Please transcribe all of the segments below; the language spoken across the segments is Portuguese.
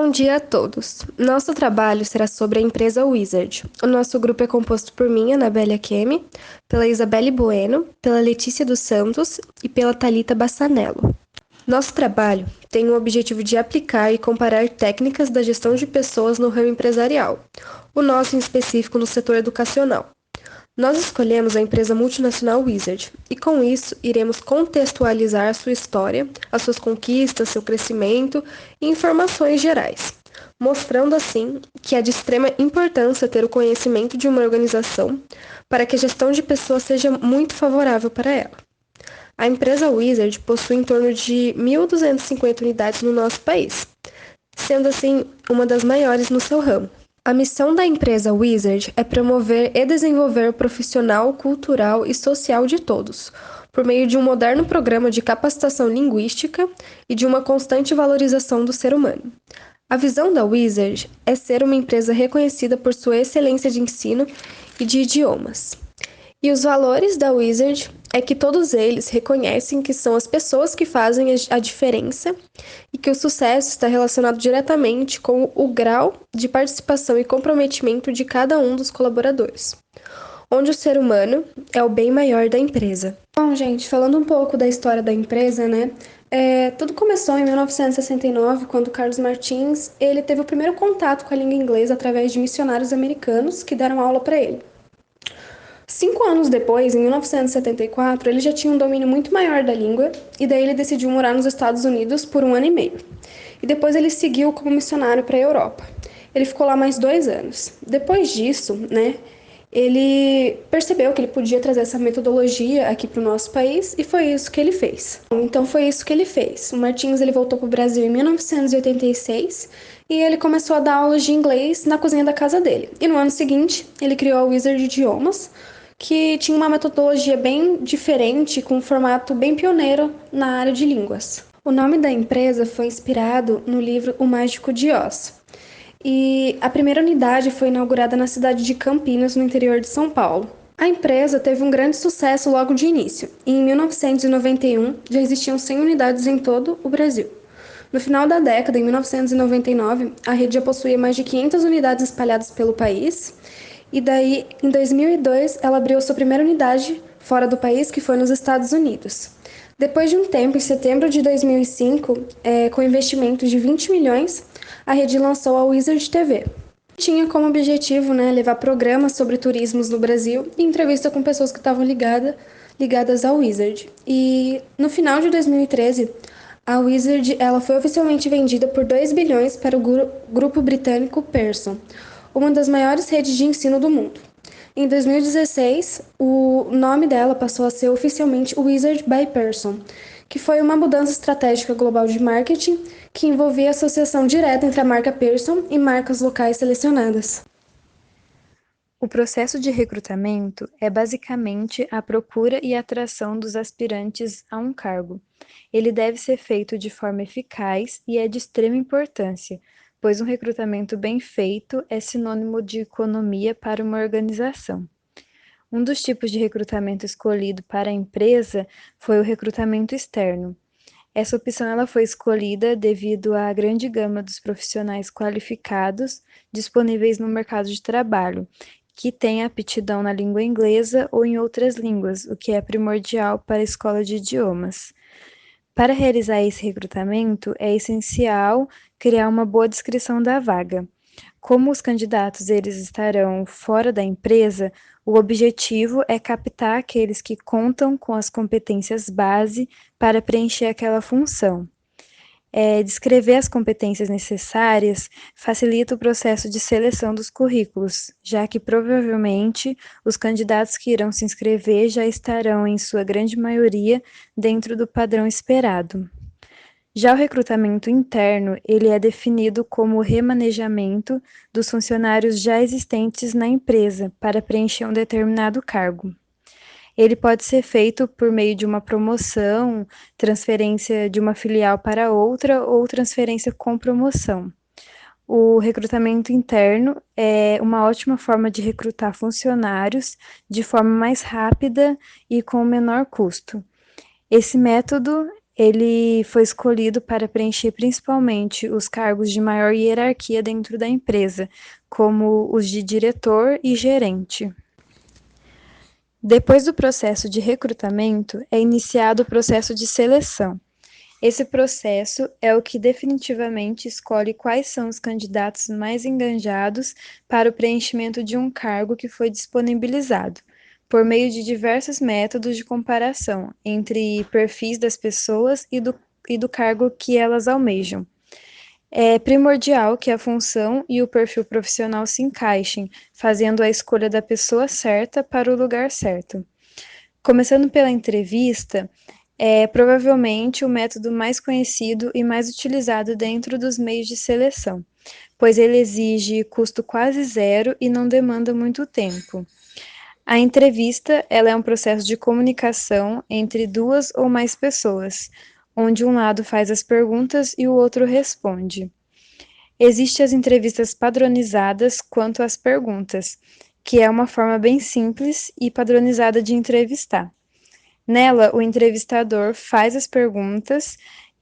Bom dia a todos. Nosso trabalho será sobre a empresa Wizard. O nosso grupo é composto por mim, Anabelle Akemi, pela Isabelle Bueno, pela Letícia dos Santos e pela Thalita Bassanello. Nosso trabalho tem o objetivo de aplicar e comparar técnicas da gestão de pessoas no ramo empresarial, o nosso em específico no setor educacional. Nós escolhemos a empresa multinacional Wizard e, com isso, iremos contextualizar sua história, as suas conquistas, seu crescimento e informações gerais, mostrando assim que é de extrema importância ter o conhecimento de uma organização para que a gestão de pessoas seja muito favorável para ela. A empresa Wizard possui em torno de 1.250 unidades no nosso país, sendo assim uma das maiores no seu ramo. A missão da empresa Wizard é promover e desenvolver o profissional, cultural e social de todos, por meio de um moderno programa de capacitação linguística e de uma constante valorização do ser humano. A visão da Wizard é ser uma empresa reconhecida por sua excelência de ensino e de idiomas. E os valores da Wizard é que todos eles reconhecem que são as pessoas que fazem a diferença e que o sucesso está relacionado diretamente com o grau de participação e comprometimento de cada um dos colaboradores, onde o ser humano é o bem maior da empresa. Bom, gente, falando um pouco da história da empresa, né? Tudo começou em 1969, quando Carlos Martins ele teve o primeiro contato com a língua inglesa através de missionários americanos que deram aula para ele. 5 anos depois, em 1974, ele já tinha um domínio muito maior da língua e daí ele decidiu morar nos Estados Unidos por 1 ano e meio. E depois ele seguiu como missionário para a Europa. Ele ficou lá mais 2 anos. Depois disso, né, ele percebeu que ele podia trazer essa metodologia aqui para o nosso país e foi isso que ele fez. Então foi isso que ele fez. O Martins ele voltou para o Brasil em 1986 e ele começou a dar aulas de inglês na cozinha da casa dele. E no ano seguinte, ele criou a Wizard Idiomas, que tinha uma metodologia bem diferente, com um formato bem pioneiro na área de línguas. O nome da empresa foi inspirado no livro O Mágico de Oz. E a primeira unidade foi inaugurada na cidade de Campinas, no interior de São Paulo. A empresa teve um grande sucesso logo de início, e em 1991 já existiam 100 unidades em todo o Brasil. No final da década, em 1999, a rede já possuía mais de 500 unidades espalhadas pelo país, e daí, em 2002, ela abriu sua primeira unidade fora do país, que foi nos Estados Unidos. Depois de um tempo, em setembro de 2005, com investimento de 20 milhões, a rede lançou a Wizard TV. Tinha como objetivo, levar programas sobre turismos no Brasil e entrevista com pessoas que estavam ligadas ao Wizard. E no final de 2013, a Wizard ela foi oficialmente vendida por 2 bilhões para o grupo britânico Pearson, uma das maiores redes de ensino do mundo. Em 2016, o nome dela passou a ser oficialmente Wizard by Pearson, que foi uma mudança estratégica global de marketing que envolvia a associação direta entre a marca Pearson e marcas locais selecionadas. O processo de recrutamento é basicamente a procura e atração dos aspirantes a um cargo. Ele deve ser feito de forma eficaz e é de extrema importância, pois um recrutamento bem feito é sinônimo de economia para uma organização. Um dos tipos de recrutamento escolhido para a empresa foi o recrutamento externo. Essa opção ela foi escolhida devido à grande gama dos profissionais qualificados disponíveis no mercado de trabalho, que têm aptidão na língua inglesa ou em outras línguas, o que é primordial para a escola de idiomas. Para realizar esse recrutamento, é essencial criar uma boa descrição da vaga. Como os candidatos eles estarão fora da empresa, o objetivo é captar aqueles que contam com as competências base para preencher aquela função. Descrever as competências necessárias facilita o processo de seleção dos currículos, já que provavelmente os candidatos que irão se inscrever já estarão, em sua grande maioria, dentro do padrão esperado. Já o recrutamento interno, ele é definido como o remanejamento dos funcionários já existentes na empresa para preencher um determinado cargo. Ele pode ser feito por meio de uma promoção, transferência de uma filial para outra ou transferência com promoção. O recrutamento interno é uma ótima forma de recrutar funcionários de forma mais rápida e com menor custo. Esse método Ele foi escolhido para preencher principalmente os cargos de maior hierarquia dentro da empresa, como os de diretor e gerente. Depois do processo de recrutamento, é iniciado o processo de seleção. Esse processo é o que definitivamente escolhe quais são os candidatos mais engajados para o preenchimento de um cargo que foi disponibilizado, por meio de diversos métodos de comparação entre perfis das pessoas e do cargo que elas almejam. É primordial que a função e o perfil profissional se encaixem, fazendo a escolha da pessoa certa para o lugar certo. Começando pela entrevista, é provavelmente o método mais conhecido e mais utilizado dentro dos meios de seleção, pois ele exige custo quase zero e não demanda muito tempo. A entrevista, ela é um processo de comunicação entre duas ou mais pessoas, onde um lado faz as perguntas e o outro responde. Existem as entrevistas padronizadas quanto às perguntas, que é uma forma bem simples e padronizada de entrevistar. Nela, o entrevistador faz as perguntas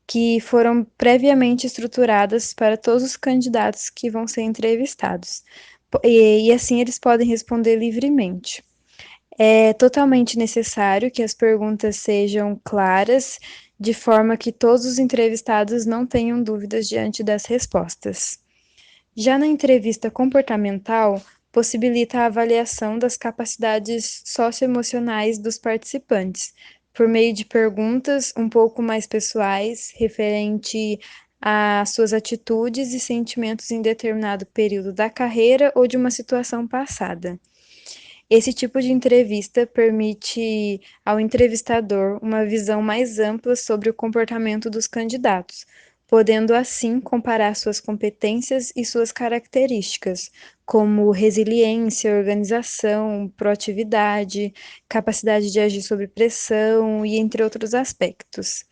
que foram previamente estruturadas para todos os candidatos que vão ser entrevistados. E assim eles podem responder livremente. É totalmente necessário que as perguntas sejam claras, de forma que todos os entrevistados não tenham dúvidas diante das respostas. Já na entrevista comportamental, possibilita a avaliação das capacidades socioemocionais dos participantes, por meio de perguntas um pouco mais pessoais, referente às suas atitudes e sentimentos em determinado período da carreira ou de uma situação passada. Esse tipo de entrevista permite ao entrevistador uma visão mais ampla sobre o comportamento dos candidatos, podendo assim comparar suas competências e suas características, como resiliência, organização, proatividade, capacidade de agir sob pressão e entre outros aspectos.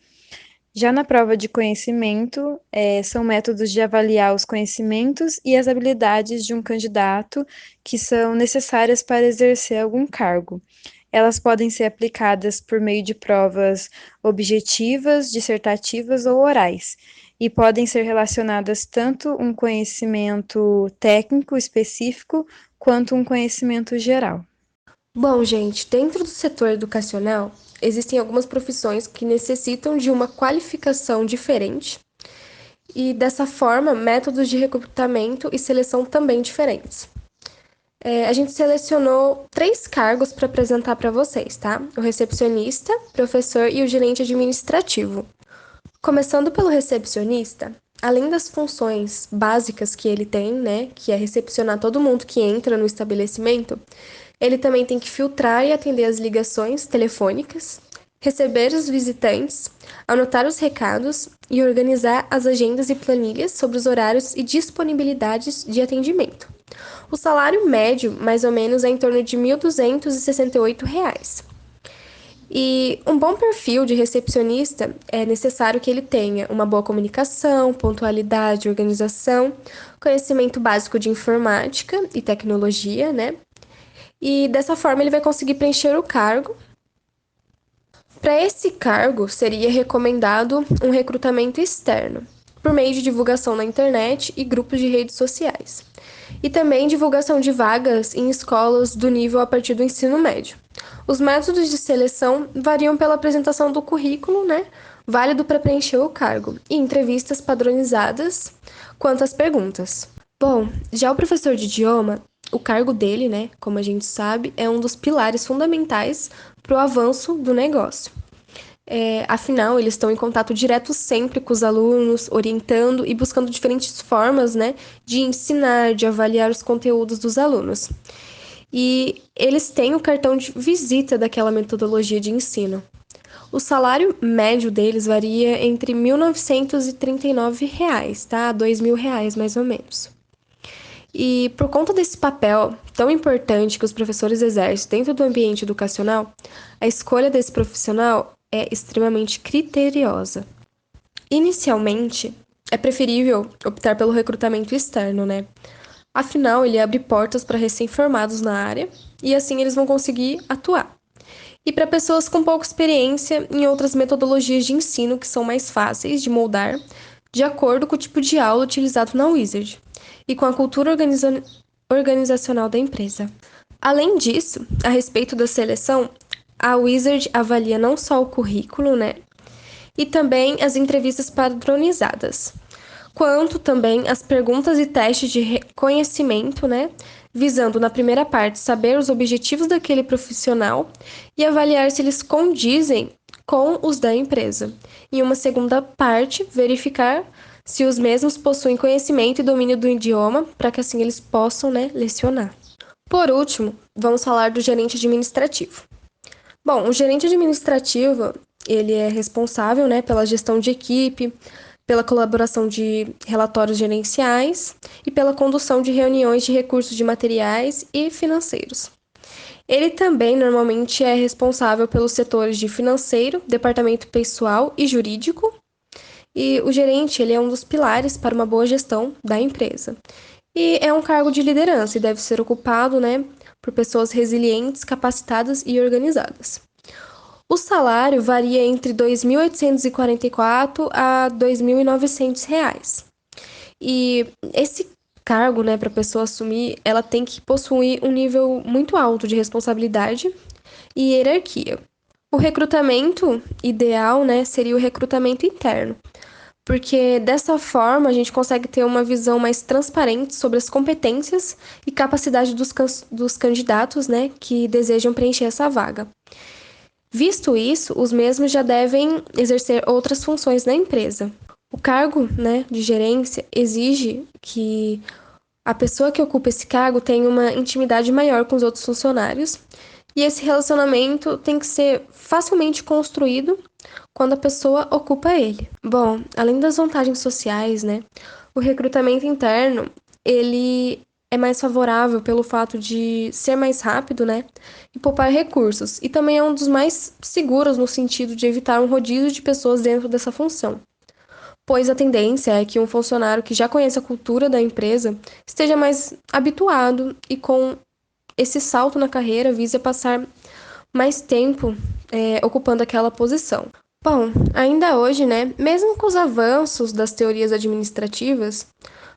Já na prova de conhecimento, são métodos de avaliar os conhecimentos e as habilidades de um candidato que são necessárias para exercer algum cargo. Elas podem ser aplicadas por meio de provas objetivas, dissertativas ou orais, e podem ser relacionadas tanto um conhecimento técnico específico quanto um conhecimento geral. Bom, gente, dentro do setor educacional, existem algumas profissões que necessitam de uma qualificação diferente e, dessa forma, métodos de recrutamento e seleção também diferentes. A gente selecionou 3 cargos para apresentar para vocês, tá? O recepcionista, professor e o gerente administrativo. Começando pelo recepcionista, além das funções básicas que ele tem, né, que é recepcionar todo mundo que entra no estabelecimento, ele também tem que filtrar e atender as ligações telefônicas, receber os visitantes, anotar os recados e organizar as agendas e planilhas sobre os horários e disponibilidades de atendimento. O salário médio, mais ou menos, é em torno de R$ 1.268. E um bom perfil de recepcionista é necessário que ele tenha uma boa comunicação, pontualidade, organização, conhecimento básico de informática e tecnologia, né? E dessa forma ele vai conseguir preencher o cargo. Para esse cargo, seria recomendado um recrutamento externo, por meio de divulgação na internet e grupos de redes sociais. E também divulgação de vagas em escolas do nível a partir do ensino médio. Os métodos de seleção variam pela apresentação do currículo, né, válido para preencher o cargo, e entrevistas padronizadas quanto às perguntas. Bom, já o professor de idioma, o cargo dele, né, como a gente sabe, é um dos pilares fundamentais para o avanço do negócio. Afinal, eles estão em contato direto sempre com os alunos, orientando e buscando diferentes formas, né, de ensinar, de avaliar os conteúdos dos alunos. E eles têm o cartão de visita daquela metodologia de ensino. O salário médio deles varia entre R$ 1.939, tá? A R$ 2.000, mais ou menos. E por conta desse papel tão importante que os professores exercem dentro do ambiente educacional, a escolha desse profissional é extremamente criteriosa. Inicialmente, é preferível optar pelo recrutamento externo, né? Afinal, ele abre portas para recém-formados na área e assim eles vão conseguir atuar. e para pessoas com pouca experiência em outras metodologias de ensino que são mais fáceis de moldar, de acordo com o tipo de aula utilizado na Wizard e com a cultura organizacional da empresa. Além disso, a respeito da seleção, a Wizard avalia não só o currículo, né, e também as entrevistas padronizadas, quanto também as perguntas e testes de reconhecimento, né, visando na primeira parte saber os objetivos daquele profissional e avaliar se eles condizem com os da empresa. Em uma segunda parte, verificar se os mesmos possuem conhecimento e domínio do idioma, para que assim eles possam, né, lecionar. Por último, vamos falar do gerente administrativo. Bom, o gerente administrativo, ele é responsável, né, pela gestão de equipe, pela colaboração de relatórios gerenciais e pela condução de reuniões de recursos de materiais e financeiros. Ele também normalmente é responsável pelos setores de financeiro, departamento pessoal e jurídico. E o gerente, ele é um dos pilares para uma boa gestão da empresa. E é um cargo de liderança e deve ser ocupado, né, por pessoas resilientes, capacitadas e organizadas. O salário varia entre R$ 2.844 a R$ 2.900 reais. E esse cargo, né, para a pessoa assumir, ela tem que possuir um nível muito alto de responsabilidade e hierarquia. O recrutamento ideal, né, seria o recrutamento interno, porque dessa forma a gente consegue ter uma visão mais transparente sobre as competências e capacidade dos candidatos, né, que desejam preencher essa vaga. Visto isso, os mesmos já devem exercer outras funções na empresa. O cargo, né, de gerência exige que a pessoa que ocupa esse cargo tenha uma intimidade maior com os outros funcionários e esse relacionamento tem que ser facilmente construído quando a pessoa ocupa ele. Bom, além das vantagens sociais, né, o recrutamento interno, ele é mais favorável pelo fato de ser mais rápido, né, e poupar recursos. E também é um dos mais seguros no sentido de evitar um rodízio de pessoas dentro dessa função. Pois a tendência é que um funcionário que já conhece a cultura da empresa esteja mais habituado e com esse salto na carreira visa passar mais tempo ocupando aquela posição. Bom, ainda hoje, né, mesmo com os avanços das teorias administrativas,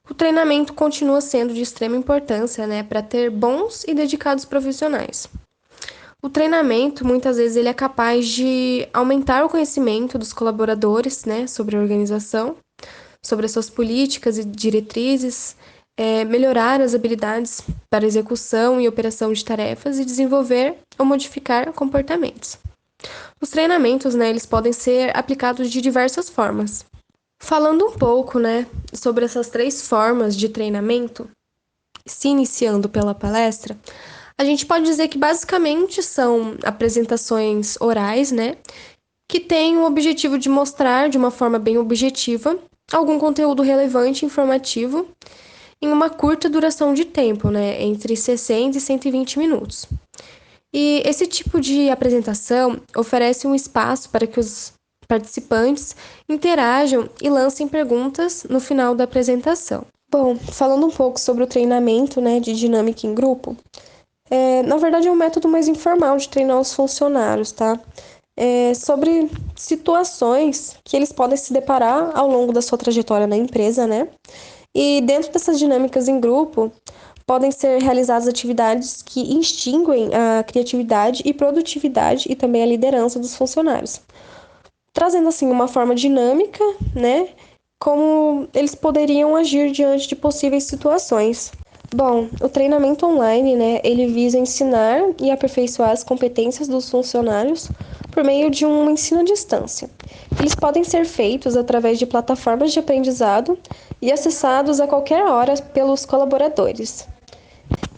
o treinamento continua sendo de extrema importância, né, para ter bons e dedicados profissionais. O treinamento, muitas vezes, ele é capaz de aumentar o conhecimento dos colaboradores, né, sobre a organização, sobre as suas políticas e diretrizes, melhorar as habilidades para execução e operação de tarefas e desenvolver ou modificar comportamentos. Os treinamentos, né, eles podem ser aplicados de diversas formas. Falando um pouco, né, sobre essas 3 formas de treinamento, se iniciando pela palestra, a gente pode dizer que basicamente são apresentações orais, né, que têm o objetivo de mostrar de uma forma bem objetiva algum conteúdo relevante e informativo em uma curta duração de tempo, né, entre 60 e 120 minutos. E esse tipo de apresentação oferece um espaço para que os participantes interajam e lancem perguntas no final da apresentação. Bom, falando um pouco sobre o treinamento, né, de dinâmica em grupo, na verdade é um método mais informal de treinar os funcionários, tá? Sobre situações que eles podem se deparar ao longo da sua trajetória na empresa, né? E dentro dessas dinâmicas em grupo, podem ser realizadas atividades que instinguem a criatividade e produtividade e também a liderança dos funcionários, trazendo assim uma forma dinâmica, né, como eles poderiam agir diante de possíveis situações. Bom, o treinamento online, né, ele visa ensinar e aperfeiçoar as competências dos funcionários por meio de um ensino à distância. Eles podem ser feitos através de plataformas de aprendizado e acessados a qualquer hora pelos colaboradores.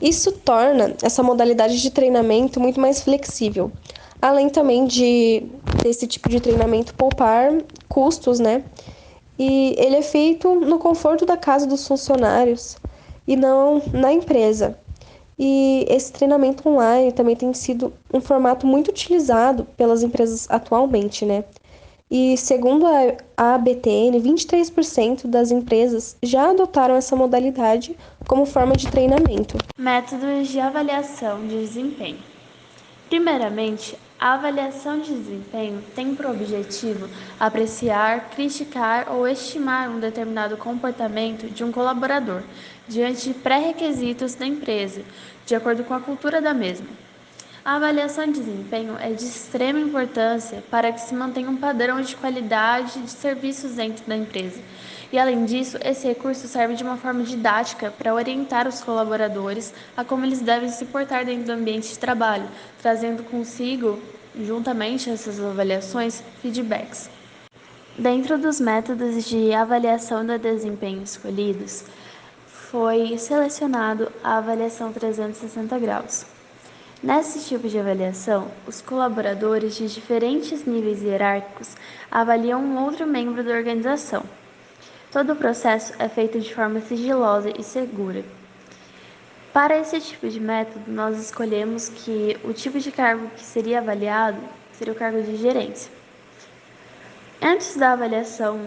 Isso torna essa modalidade de treinamento muito mais flexível, além também desse tipo de treinamento poupar custos, né? E ele é feito no conforto da casa dos funcionários e não na empresa. E esse treinamento online também tem sido um formato muito utilizado pelas empresas atualmente, né? E segundo a ABTN, 23% das empresas já adotaram essa modalidade como forma de treinamento. Métodos de avaliação de desempenho. Primeiramente, A avaliação de desempenho tem por objetivo apreciar, criticar ou estimar um determinado comportamento de um colaborador diante de pré-requisitos da empresa, de acordo com a cultura da mesma. A avaliação de desempenho é de extrema importância para que se mantenha um padrão de qualidade de serviços dentro da empresa. E, além disso, esse recurso serve de uma forma didática para orientar os colaboradores a como eles devem se portar dentro do ambiente de trabalho, trazendo consigo, juntamente a essas avaliações, feedbacks. Dentro dos métodos de avaliação do desempenho escolhidos, foi selecionado a avaliação 360 graus. Nesse tipo de avaliação, os colaboradores de diferentes níveis hierárquicos avaliam um outro membro da organização. Todo o processo é feito de forma sigilosa e segura. Para esse tipo de método, nós escolhemos que o tipo de cargo que seria avaliado seria o cargo de gerência. Antes da avaliação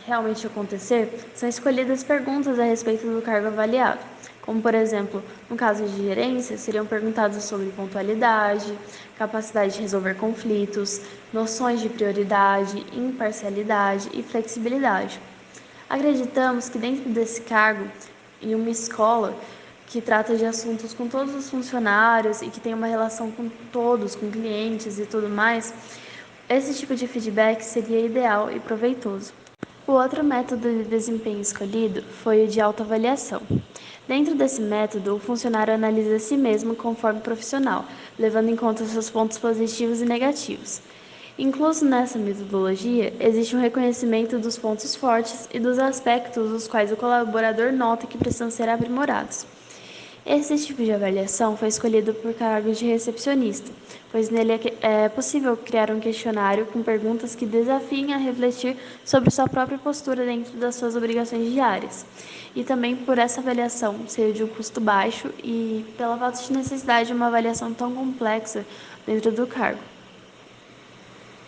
realmente acontecer, são escolhidas perguntas a respeito do cargo avaliado, como, por exemplo, no caso de gerência, seriam perguntados sobre pontualidade, capacidade de resolver conflitos, noções de prioridade, imparcialidade e flexibilidade. Acreditamos que dentro desse cargo, em uma escola que trata de assuntos com todos os funcionários e que tem uma relação com todos, com clientes e tudo mais, esse tipo de feedback seria ideal e proveitoso. O outro método de desempenho escolhido foi o de autoavaliação. Dentro desse método, o funcionário analisa a si mesmo conforme profissional, levando em conta seus pontos positivos e negativos. Incluso nessa metodologia, existe um reconhecimento dos pontos fortes e dos aspectos os quais o colaborador nota que precisam ser aprimorados. Esse tipo de avaliação foi escolhido por cargo de recepcionista, pois nele é possível criar um questionário com perguntas que desafiem a refletir sobre sua própria postura dentro das suas obrigações diárias. E também por essa avaliação ser de um custo baixo e pela falta de necessidade de uma avaliação tão complexa dentro do cargo.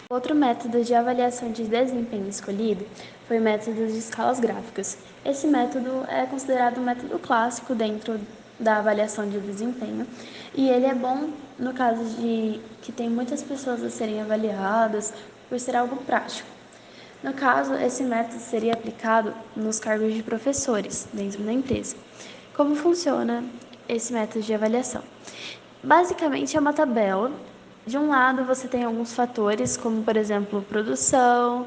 Outro método de avaliação de desempenho escolhido foi o método de escalas gráficas. Esse método é considerado um método clássico dentro da avaliação de desempenho e ele é bom no caso de que tem muitas pessoas a serem avaliadas por ser algo prático. No caso, esse método seria aplicado nos cargos de professores dentro da empresa. Como funciona esse método de avaliação? Basicamente é uma tabela. De um lado você tem alguns fatores, como por exemplo produção,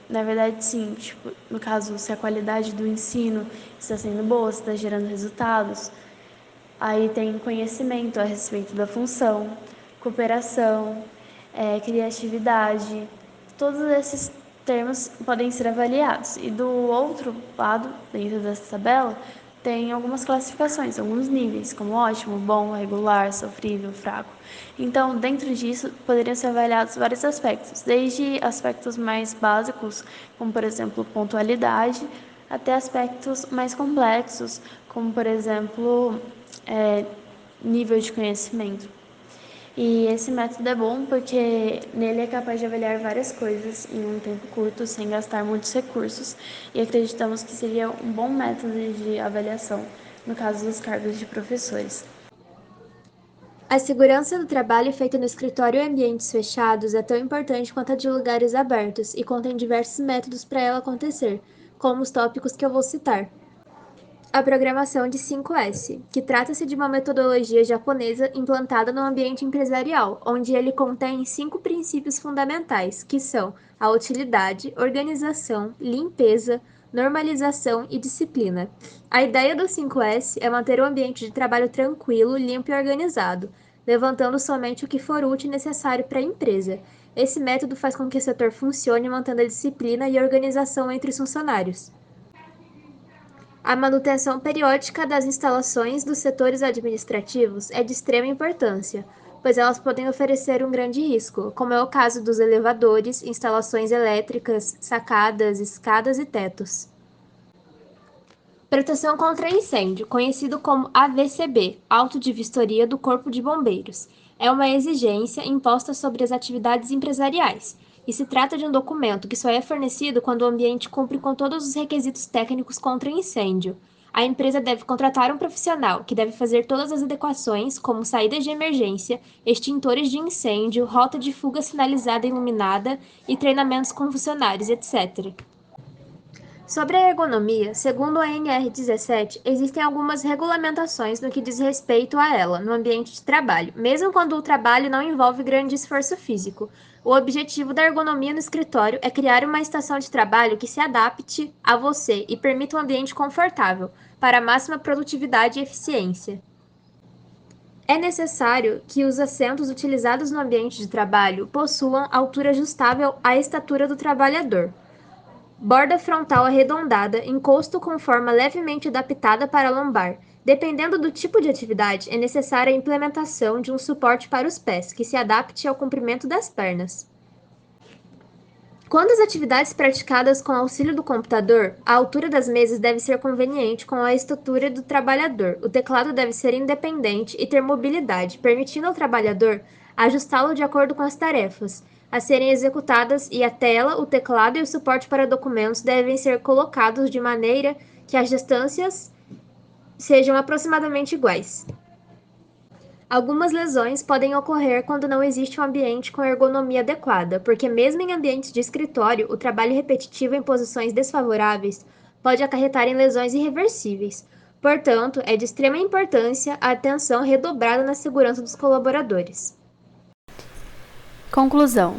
na verdade sim, tipo, no caso se a qualidade do ensino está sendo boa, se está gerando resultados. Aí tem conhecimento a respeito da função, cooperação, criatividade. Todos esses termos podem ser avaliados. E do outro lado, dentro dessa tabela, tem algumas classificações, alguns níveis, como ótimo, bom, regular, sofrível, fraco. Então, dentro disso, poderiam ser avaliados vários aspectos, desde aspectos mais básicos, como por exemplo pontualidade, até aspectos mais complexos, como por exemplo nível de conhecimento. E esse método é bom porque nele é capaz de avaliar várias coisas em um tempo curto, sem gastar muitos recursos, e acreditamos que seria um bom método de avaliação no caso dos cargos de professores. A segurança do trabalho feita no escritório em ambientes fechados é tão importante quanto a de lugares abertos e contém diversos métodos para ela acontecer, como os tópicos que eu vou citar. A programação de 5S, que trata-se de uma metodologia japonesa implantada no ambiente empresarial, onde ele contém 5 princípios fundamentais, que são a utilidade, organização, limpeza, normalização e disciplina. A ideia do 5S é manter o ambiente de trabalho tranquilo, limpo e organizado, levantando somente o que for útil e necessário para a empresa. Esse método faz com que o setor funcione mantendo a disciplina e a organização entre os funcionários. A manutenção periódica das instalações dos setores administrativos é de extrema importância, pois elas podem oferecer um grande risco, como é o caso dos elevadores, instalações elétricas, sacadas, escadas e tetos. Proteção contra incêndio, conhecido como AVCB, Auto de Vistoria do Corpo de Bombeiros, é uma exigência imposta sobre as atividades empresariais, e se trata de um documento que só é fornecido quando o ambiente cumpre com todos os requisitos técnicos contra incêndio. A empresa deve contratar um profissional que deve fazer todas as adequações, como saídas de emergência, extintores de incêndio, rota de fuga sinalizada e iluminada e treinamentos com funcionários, etc. Sobre a ergonomia, segundo a NR17, existem algumas regulamentações no que diz respeito a ela no ambiente de trabalho, mesmo quando o trabalho não envolve grande esforço físico. O objetivo da ergonomia no escritório é criar uma estação de trabalho que se adapte a você e permita um ambiente confortável, para máxima produtividade e eficiência. É necessário que os assentos utilizados no ambiente de trabalho possuam altura ajustável à estatura do trabalhador. Borda frontal arredondada, encosto com forma levemente adaptada para a lombar. Dependendo do tipo de atividade, é necessária a implementação de um suporte para os pés, que se adapte ao comprimento das pernas. Quando as atividades praticadas com auxílio do computador, a altura das mesas deve ser conveniente com a estatura do trabalhador. O teclado deve ser independente e ter mobilidade, permitindo ao trabalhador ajustá-lo de acordo com as tarefas a serem executadas, e a tela, o teclado e o suporte para documentos devem ser colocados de maneira que as distâncias sejam aproximadamente iguais. Algumas lesões podem ocorrer quando não existe um ambiente com ergonomia adequada, porque mesmo em ambientes de escritório, o trabalho repetitivo em posições desfavoráveis pode acarretar em lesões irreversíveis. Portanto, é de extrema importância a atenção redobrada na segurança dos colaboradores. Conclusão.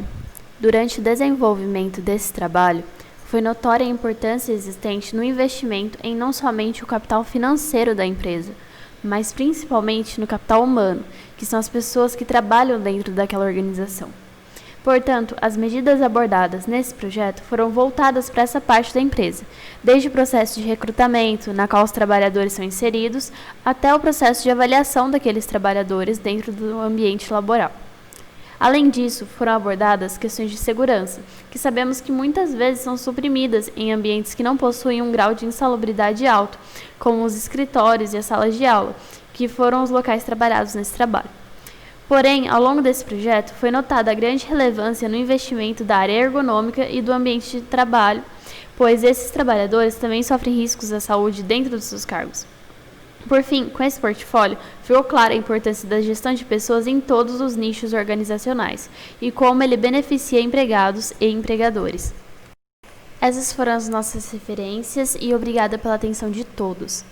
Durante o desenvolvimento desse trabalho, foi notória a importância existente no investimento em não somente o capital financeiro da empresa, mas principalmente no capital humano, que são as pessoas que trabalham dentro daquela organização. Portanto, as medidas abordadas nesse projeto foram voltadas para essa parte da empresa, desde o processo de recrutamento, na qual os trabalhadores são inseridos, até o processo de avaliação daqueles trabalhadores dentro do ambiente laboral. Além disso, foram abordadas questões de segurança, que sabemos que muitas vezes são suprimidas em ambientes que não possuem um grau de insalubridade alto, como os escritórios e as salas de aula, que foram os locais trabalhados nesse trabalho. Porém, ao longo desse projeto, foi notada a grande relevância no investimento da área ergonômica e do ambiente de trabalho, pois esses trabalhadores também sofrem riscos à saúde dentro dos seus cargos. Por fim, com esse portfólio, ficou clara a importância da gestão de pessoas em todos os nichos organizacionais e como ele beneficia empregados e empregadores. Essas foram as nossas referências e obrigada pela atenção de todos.